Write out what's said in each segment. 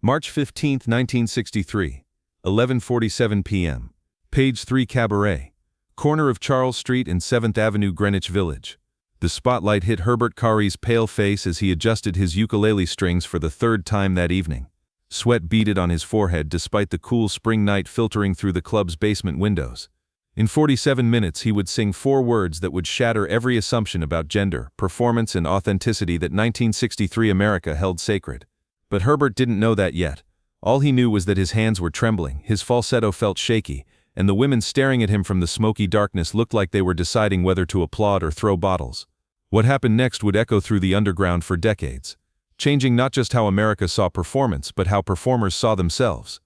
March 15, 1963, 11:47 p.m. Page 3 Cabaret, corner of Charles Street and 7th Avenue, Greenwich Village. The spotlight hit Herbert Khaury's pale face as he adjusted his ukulele strings for the third time that evening. Sweat beaded on his forehead despite the cool spring night filtering through the club's basement windows. In 47 minutes he would sing 4 words that would shatter every assumption about gender, performance, and authenticity that 1963 America held sacred. But Herbert didn't know that yet. All he knew was that his hands were trembling, his falsetto felt shaky, and the women staring at him from the smoky darkness looked like they were deciding whether to applaud or throw bottles. What happened next would echo through the underground for decades, changing not just how America saw performance, but how performers saw themselves.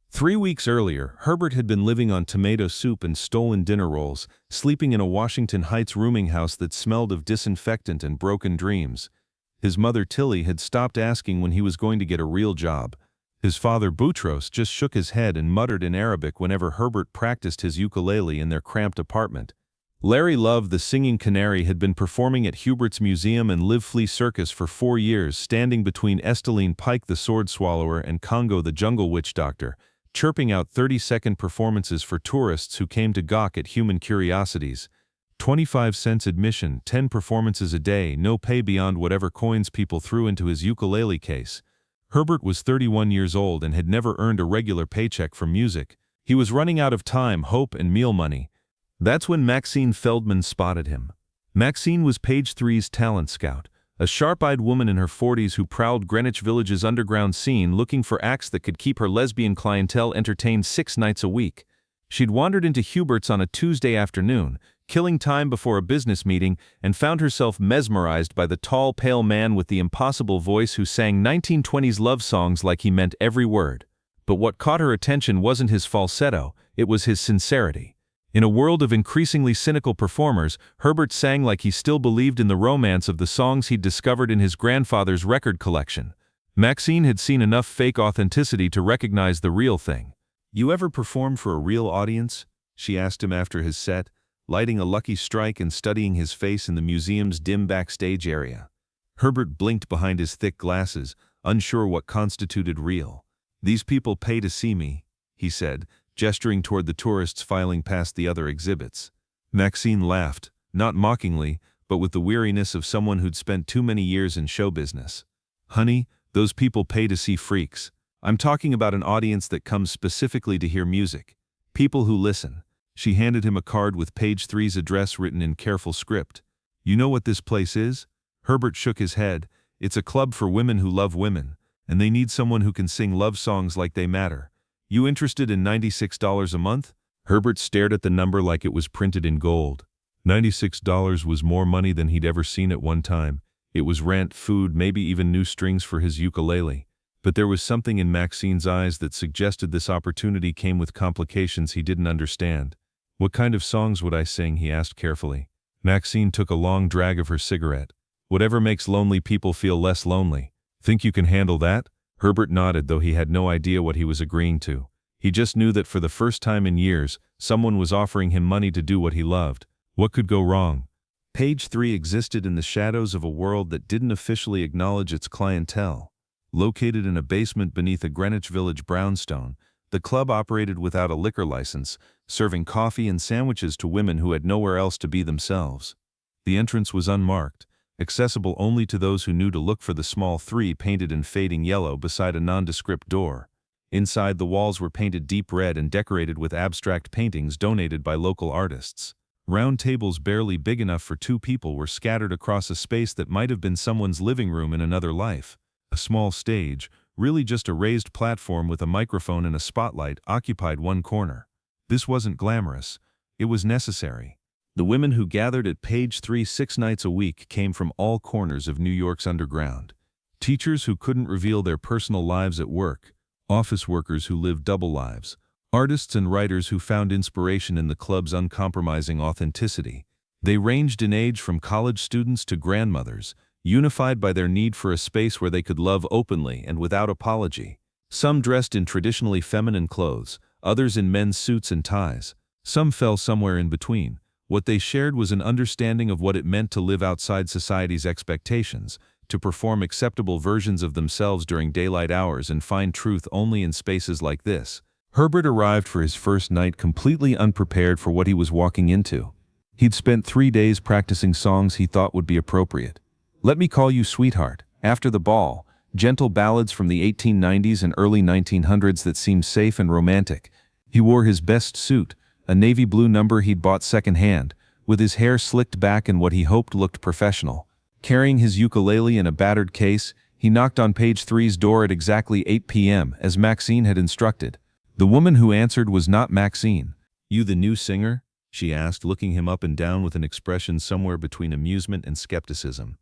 3 weeks earlier, Herbert had been living on tomato soup and stolen dinner rolls, sleeping in a Washington Heights rooming house that smelled of disinfectant and broken dreams. His mother Tilly had stopped asking when he was going to get a real job. His father Boutros just shook his head and muttered in Arabic whenever Herbert practiced his ukulele in their cramped apartment. Larry Love, the singing canary, had been performing at Hubert's Museum and Live Flea Circus for 4 years, standing between Esteline Pike the Sword Swallower and Congo the Jungle Witch Doctor, chirping out 30-second performances for tourists who came to gawk at human curiosities. 25 cents admission, 10 performances a day, no pay beyond whatever coins people threw into his ukulele case. Herbert was 31 years old and had never earned a regular paycheck from music. He was running out of time, hope, and meal money. That's when Maxine Feldman spotted him. Maxine was Page 3's talent scout, a sharp-eyed woman in her 40s who prowled Greenwich Village's underground scene looking for acts that could keep her lesbian clientele entertained 6 nights a week. She'd wandered into Hubert's on a Tuesday afternoon, killing time before a business meeting, and found herself mesmerized by the tall, pale man with the impossible voice who sang 1920s love songs like he meant every word. But what caught her attention wasn't his falsetto, it was his sincerity. In a world of increasingly cynical performers, Herbert sang like he still believed in the romance of the songs he'd discovered in his grandfather's record collection. Maxine had seen enough fake authenticity to recognize the real thing. "You ever perform for a real audience?" she asked him after his set, lighting a lucky strike and studying his face in the museum's dim backstage area. Herbert blinked behind his thick glasses, unsure what constituted real. "These people pay to see me," he said, gesturing toward the tourists filing past the other exhibits. Maxine laughed, not mockingly, but with the weariness of someone who'd spent too many years in show business. "Honey, those people pay to see freaks. I'm talking about an audience that comes specifically to hear music. People who listen." She handed him a card with Page 3's address written in careful script. "You know what this place is?" Herbert shook his head. "It's a club for women who love women, and they need someone who can sing love songs like they matter. You interested in $96 a month?" Herbert stared at the number like it was printed in gold. $96 was more money than he'd ever seen at one time. It was rent, food, maybe even new strings for his ukulele. But there was something in Maxine's eyes that suggested this opportunity came with complications he didn't understand. "What kind of songs would I sing?" he asked carefully. Maxine took a long drag of her cigarette. "Whatever makes lonely people feel less lonely. Think you can handle that?" Herbert nodded, though he had no idea what he was agreeing to. He just knew that for the first time in years, someone was offering him money to do what he loved. What could go wrong? Page 3 existed in the shadows of a world that didn't officially acknowledge its clientele. Located in a basement beneath a Greenwich Village brownstone, the club operated without a liquor license, serving coffee and sandwiches to women who had nowhere else to be themselves. The entrance was unmarked, accessible only to those who knew to look for the small 3 painted in fading yellow beside a nondescript door. Inside, the walls were painted deep red and decorated with abstract paintings donated by local artists. Round tables barely big enough for 2 people were scattered across a space that might have been someone's living room in another life. A small stage, really just a raised platform with a microphone and a spotlight, occupied one corner. This wasn't glamorous. It was necessary. The women who gathered at Page 3 6 nights a week came from all corners of New York's underground. Teachers who couldn't reveal their personal lives at work, office workers who lived double lives, artists and writers who found inspiration in the club's uncompromising authenticity. They ranged in age from college students to grandmothers, unified by their need for a space where they could love openly and without apology. Some dressed in traditionally feminine clothes, others in men's suits and ties. Some fell somewhere in between. What they shared was an understanding of what it meant to live outside society's expectations, to perform acceptable versions of themselves during daylight hours and find truth only in spaces like this. Herbert arrived for his first night completely unprepared for what he was walking into. He'd spent 3 days practicing songs he thought would be appropriate. Let Me Call You Sweetheart, After the Ball, gentle ballads from the 1890s and early 1900s that seemed safe and romantic. He wore his best suit, a navy blue number he'd bought secondhand, with his hair slicked back in what he hoped looked professional. Carrying his ukulele in a battered case, he knocked on page 3's door at exactly 8 p.m., as Maxine had instructed. The woman who answered was not Maxine. "You the new singer?" she asked, looking him up and down with an expression somewhere between amusement and skepticism.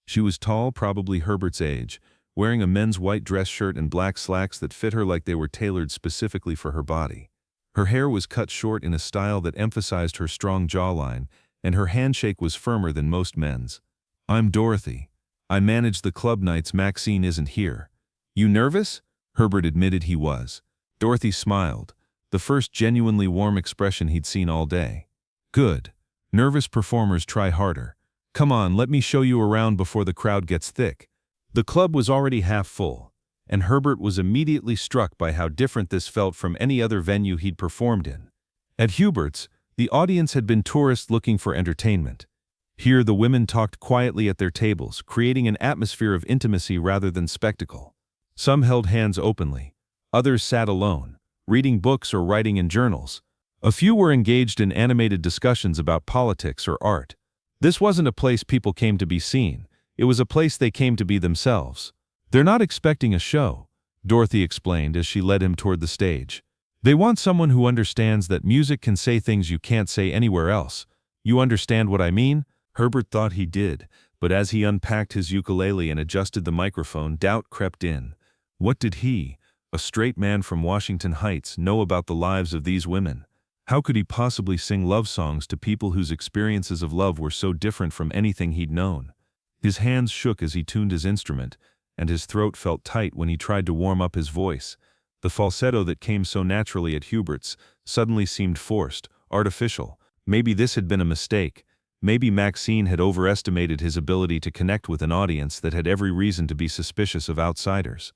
She was tall, probably Herbert's age, wearing a men's white dress shirt and black slacks that fit her like they were tailored specifically for her body. Her hair was cut short in a style that emphasized her strong jawline, and her handshake was firmer than most men's. "I'm Dorothy. I manage the club nights. Maxine isn't here." "You nervous?" Herbert admitted he was. Dorothy smiled, the first genuinely warm expression he'd seen all day. "Good. Nervous performers try harder. Come on, let me show you around before the crowd gets thick." The club was already half full, and Herbert was immediately struck by how different this felt from any other venue he'd performed in. At Hubert's, the audience had been tourists looking for entertainment. Here the women talked quietly at their tables, creating an atmosphere of intimacy rather than spectacle. Some held hands openly. Others sat alone, reading books or writing in journals. A few were engaged in animated discussions about politics or art. This wasn't a place people came to be seen. It was a place they came to be themselves. "They're not expecting a show," Dorothy explained as she led him toward the stage. "They want someone who understands that music can say things you can't say anywhere else. You understand what I mean?" Herbert thought he did, but as he unpacked his ukulele and adjusted the microphone, doubt crept in. What did he, a straight man from Washington Heights, know about the lives of these women? How could he possibly sing love songs to people whose experiences of love were so different from anything he'd known? His hands shook as he tuned his instrument, and his throat felt tight when he tried to warm up his voice. The falsetto that came so naturally at Hubert's suddenly seemed forced, artificial. Maybe this had been a mistake. Maybe Maxine had overestimated his ability to connect with an audience that had every reason to be suspicious of outsiders.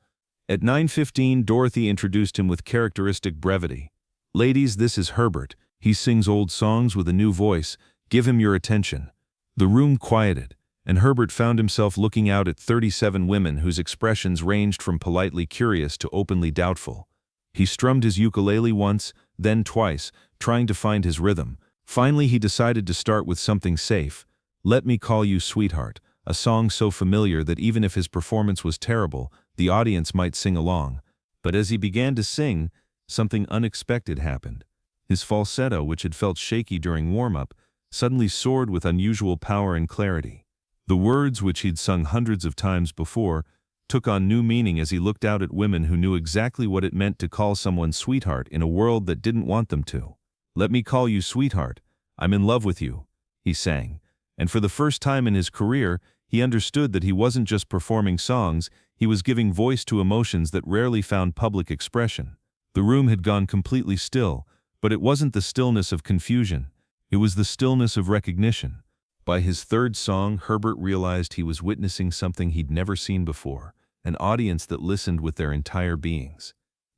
At 9:15, Dorothy introduced him with characteristic brevity. "Ladies, this is Herbert. He sings old songs with a new voice. Give him your attention." The room quieted, and Herbert found himself looking out at 37 women whose expressions ranged from politely curious to openly doubtful. He strummed his ukulele once, then twice, trying to find his rhythm. Finally, he decided to start with something safe. "Let Me Call You Sweetheart," a song so familiar that even if his performance was terrible, the audience might sing along. But as he began to sing, something unexpected happened. His falsetto, which had felt shaky during warm-up, suddenly soared with unusual power and clarity. The words, which he'd sung hundreds of times before, took on new meaning as he looked out at women who knew exactly what it meant to call someone sweetheart in a world that didn't want them to. "Let me call you sweetheart. I'm in love with you," he sang. And for the first time in his career, he understood that he wasn't just performing songs, he was giving voice to emotions that rarely found public expression. The room had gone completely still, but it wasn't the stillness of confusion. It was the stillness of recognition. By his third song, Herbert realized he was witnessing something he'd never seen before, an audience that listened with their entire beings.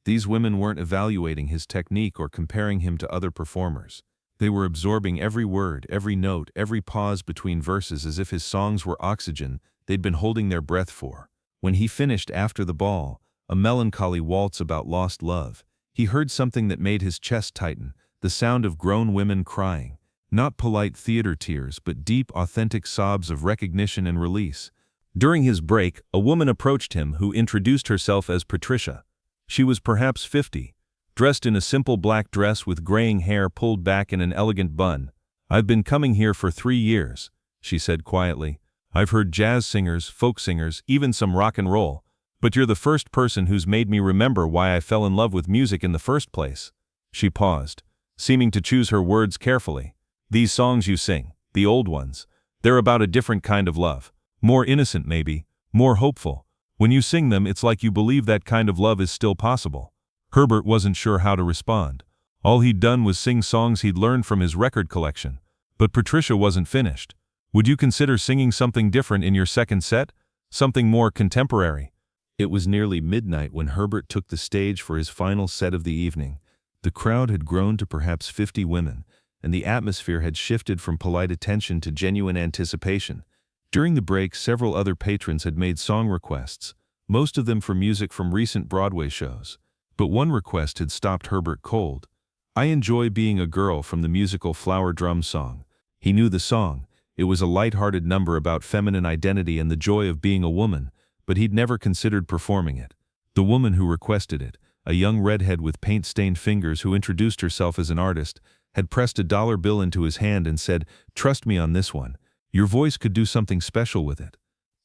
These women weren't evaluating his technique or comparing him to other performers. They were absorbing every word, every note, every pause between verses as if his songs were oxygen they'd been holding their breath for. When he finished After the Ball, a melancholy waltz about lost love, he heard something that made his chest tighten, the sound of grown women crying. Not polite theater tears, but deep, authentic sobs of recognition and release. During his break, a woman approached him who introduced herself as Patricia. She was perhaps 50, dressed in a simple black dress with graying hair pulled back in an elegant bun. "I've been coming here for 3 years, she said quietly. "I've heard jazz singers, folk singers, even some rock and roll. But you're the first person who's made me remember why I fell in love with music in the first place." She paused, seeming to choose her words carefully. "These songs you sing, the old ones, they're about a different kind of love. More innocent maybe, more hopeful. When you sing them, it's like you believe that kind of love is still possible." Herbert wasn't sure how to respond. All he'd done was sing songs he'd learned from his record collection. But Patricia wasn't finished. "Would you consider singing something different in your second set? something more contemporary. It was nearly midnight when Herbert took the stage for his final set of the evening. The crowd had grown to perhaps 50 women, and the atmosphere had shifted from polite attention to genuine anticipation. During the break, several other patrons had made song requests, most of them for music from recent Broadway shows. But one request had stopped Herbert cold. "I Enjoy Being a Girl" from the musical Flower Drum Song. He knew the song. It was a light-hearted number about feminine identity and the joy of being a woman, but he'd never considered performing it. The woman who requested it, a young redhead with paint-stained fingers who introduced herself as an artist, had pressed a dollar bill into his hand and said, "Trust me on this one. Your voice could do something special with it."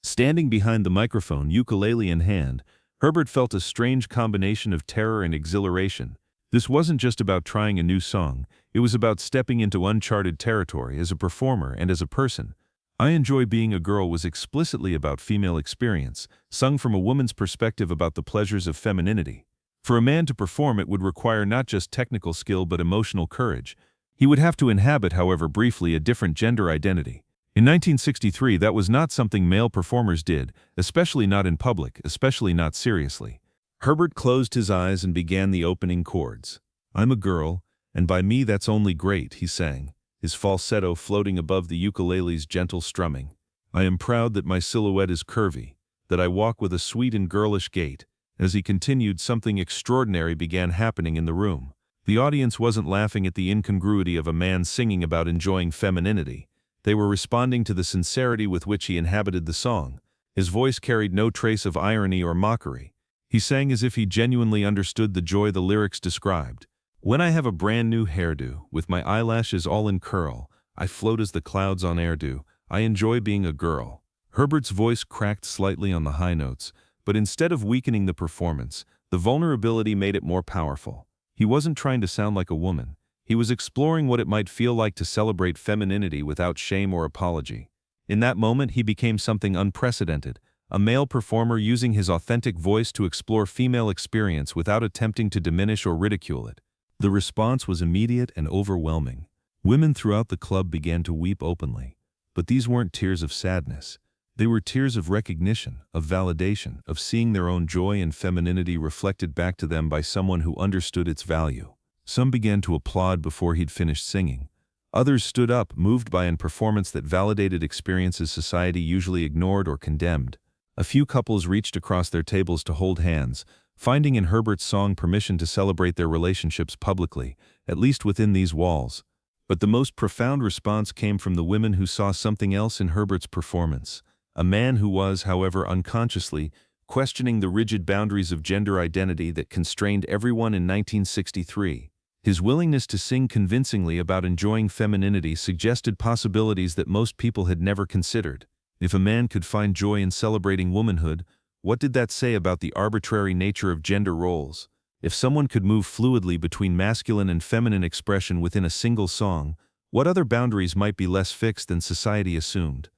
Standing behind the microphone, ukulele in hand, Herbert felt a strange combination of terror and exhilaration. This wasn't just about trying a new song, it was about stepping into uncharted territory as a performer and as a person. "I Enjoy Being a Girl" was explicitly about female experience, sung from a woman's perspective about the pleasures of femininity. For a man to perform it would require not just technical skill but emotional courage. He would have to inhabit, however briefly, a different gender identity. In 1963, that was not something male performers did, especially not in public, especially not seriously. Herbert closed his eyes and began the opening chords. "I'm a girl, and by me that's only great," he sang, his falsetto floating above the ukulele's gentle strumming. "I am proud that my silhouette is curvy, that I walk with a sweet and girlish gait." As he continued, something extraordinary began happening in the room. The audience wasn't laughing at the incongruity of a man singing about enjoying femininity. They were responding to the sincerity with which he inhabited the song. His voice carried no trace of irony or mockery. He sang as if he genuinely understood the joy the lyrics described. "When I have a brand new hairdo, with my eyelashes all in curl, I float as the clouds on air do. I enjoy being a girl." Herbert's voice cracked slightly on the high notes, but instead of weakening the performance, the vulnerability made it more powerful. He wasn't trying to sound like a woman. He was exploring what it might feel like to celebrate femininity without shame or apology. In that moment, he became something unprecedented, a male performer using his authentic voice to explore female experience without attempting to diminish or ridicule it. The response was immediate and overwhelming. Women throughout the club began to weep openly. But these weren't tears of sadness. They were tears of recognition, of validation, of seeing their own joy and femininity reflected back to them by someone who understood its value. Some began to applaud before he'd finished singing. Others stood up, moved by a performance that validated experiences society usually ignored or condemned. A few couples reached across their tables to hold hands, finding in Herbert's song permission to celebrate their relationships publicly, at least within these walls. But the most profound response came from the women who saw something else in Herbert's performance. A man who was, however, unconsciously questioning the rigid boundaries of gender identity that constrained everyone in 1963. His willingness to sing convincingly about enjoying femininity suggested possibilities that most people had never considered. If a man could find joy in celebrating womanhood, what did that say about the arbitrary nature of gender roles? If someone could move fluidly between masculine and feminine expression within a single song, what other boundaries might be less fixed than society assumed?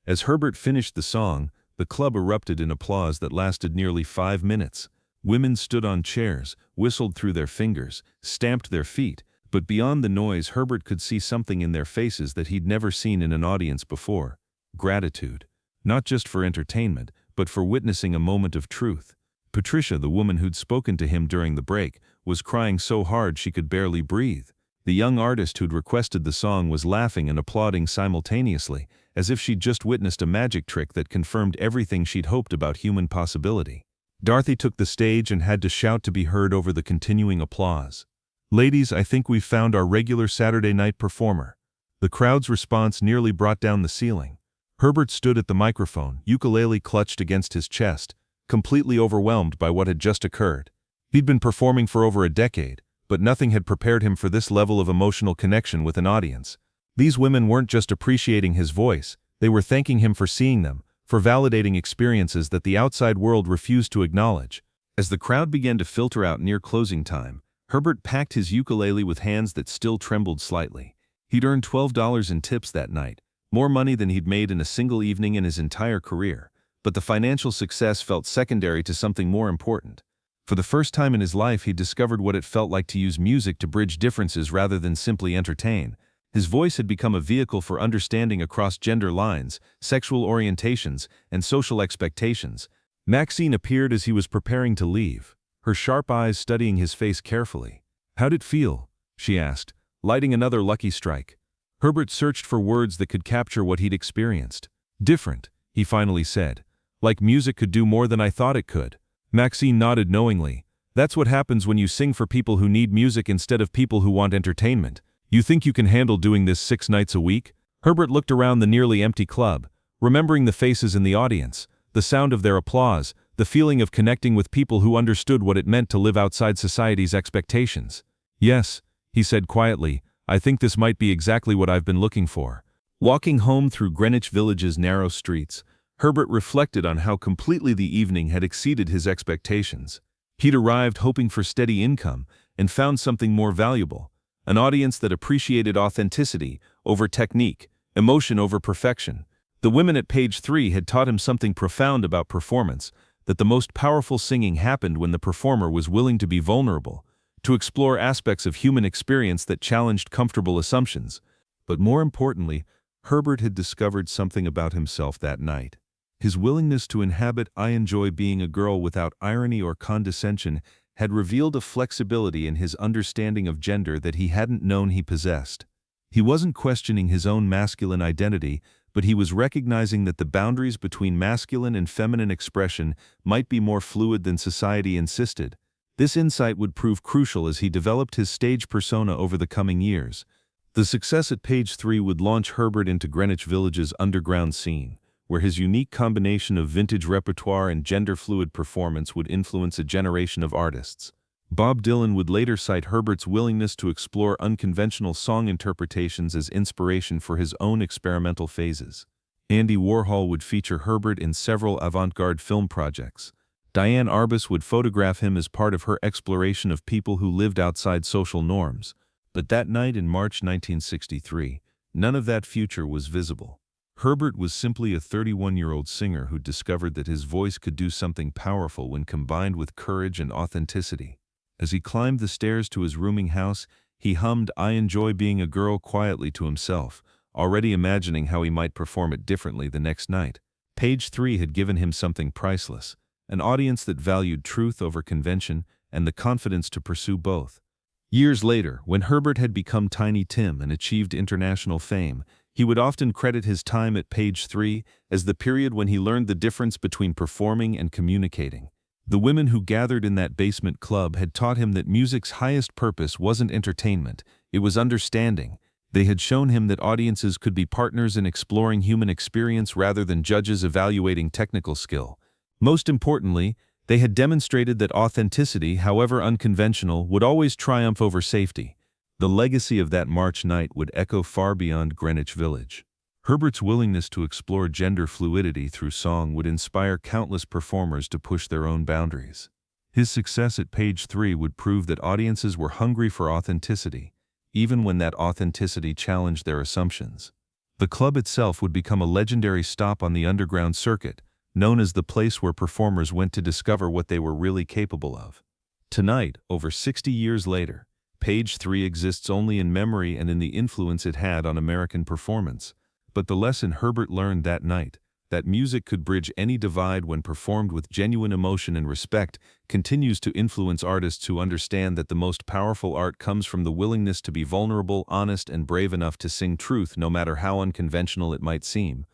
As Herbert finished the song, the club erupted in applause that lasted nearly 5 minutes. Women stood on chairs, whistled through their fingers, stamped their feet, but beyond the noise, Herbert could see something in their faces that he'd never seen in an audience before. Gratitude. Not just for entertainment, but for witnessing a moment of truth. Patricia, the woman who'd spoken to him during the break, was crying so hard she could barely breathe. The young artist who'd requested the song was laughing and applauding simultaneously, as if she'd just witnessed a magic trick that confirmed everything she'd hoped about human possibility. Dorothy took the stage and had to shout to be heard over the continuing applause. "Ladies, I think we've found our regular Saturday night performer." The crowd's response nearly brought down the ceiling. Herbert stood at the microphone, ukulele clutched against his chest, completely overwhelmed by what had just occurred. He'd been performing for over a decade, but nothing had prepared him for this level of emotional connection with an audience. These women weren't just appreciating his voice, they were thanking him for seeing them, for validating experiences that the outside world refused to acknowledge. As the crowd began to filter out near closing time, Herbert packed his ukulele with hands that still trembled slightly. He'd earned $12 in tips that night, more money than he'd made in a single evening in his entire career. But the financial success felt secondary to something more important. For the first time in his life, he discovered what it felt like to use music to bridge differences rather than simply entertain. His voice had become a vehicle for understanding across gender lines, sexual orientations, and social expectations. Maxine appeared as he was preparing to leave, her sharp eyes studying his face carefully. "How'd it feel?" she asked, lighting another lucky strike. Herbert searched for words that could capture what he'd experienced. "Different," he finally said. "Like music could do more than I thought it could." Maxine nodded knowingly. "That's what happens when you sing for people who need music instead of people who want entertainment. You think you can handle doing this 6 nights a week?" Herbert looked around the nearly empty club, remembering the faces in the audience, the sound of their applause, the feeling of connecting with people who understood what it meant to live outside society's expectations. "Yes," he said quietly, "I think this might be exactly what I've been looking for." Walking home through Greenwich Village's narrow streets, Herbert reflected on how completely the evening had exceeded his expectations. He'd arrived hoping for steady income and found something more valuable, an audience that appreciated authenticity over technique, emotion over perfection. The women at page 3 had taught him something profound about performance, that the most powerful singing happened when the performer was willing to be vulnerable, to explore aspects of human experience that challenged comfortable assumptions. But more importantly, Herbert had discovered something about himself that night. His willingness to inhabit "I enjoy being a girl" without irony or condescension had revealed a flexibility in his understanding of gender that he hadn't known he possessed. He wasn't questioning his own masculine identity, but he was recognizing that the boundaries between masculine and feminine expression might be more fluid than society insisted. This insight would prove crucial as he developed his stage persona over the coming years. The success at page 3 would launch Herbert into Greenwich Village's underground scene, where his unique combination of vintage repertoire and gender-fluid performance would influence a generation of artists. Bob Dylan would later cite Herbert's willingness to explore unconventional song interpretations as inspiration for his own experimental phases. Andy Warhol would feature Herbert in several avant-garde film projects. Diane Arbus would photograph him as part of her exploration of people who lived outside social norms. But that night in March 1963, none of that future was visible. Herbert was simply a 31-year-old singer who discovered that his voice could do something powerful when combined with courage and authenticity. As he climbed the stairs to his rooming house, he hummed "I Enjoy Being a Girl" quietly to himself, already imagining how he might perform it differently the next night. Page 3 had given him something priceless, an audience that valued truth over convention and the confidence to pursue both. Years later, when Herbert had become Tiny Tim and achieved international fame, he would often credit his time at page 3 as the period when he learned the difference between performing and communicating. The women who gathered in that basement club had taught him that music's highest purpose wasn't entertainment, it was understanding. They had shown him that audiences could be partners in exploring human experience rather than judges evaluating technical skill. Most importantly, they had demonstrated that authenticity, however unconventional, would always triumph over safety. The legacy of that March night would echo far beyond Greenwich Village. Herbert's willingness to explore gender fluidity through song would inspire countless performers to push their own boundaries. His success at page 3 would prove that audiences were hungry for authenticity, even when that authenticity challenged their assumptions. The club itself would become a legendary stop on the underground circuit, known as the place where performers went to discover what they were really capable of. Tonight, over 60 years later, page 3 exists only in memory and in the influence it had on American performance. But the lesson Herbert learned that night, that music could bridge any divide when performed with genuine emotion and respect, continues to influence artists who understand that the most powerful art comes from the willingness to be vulnerable, honest, and brave enough to sing truth no matter how unconventional it might seem.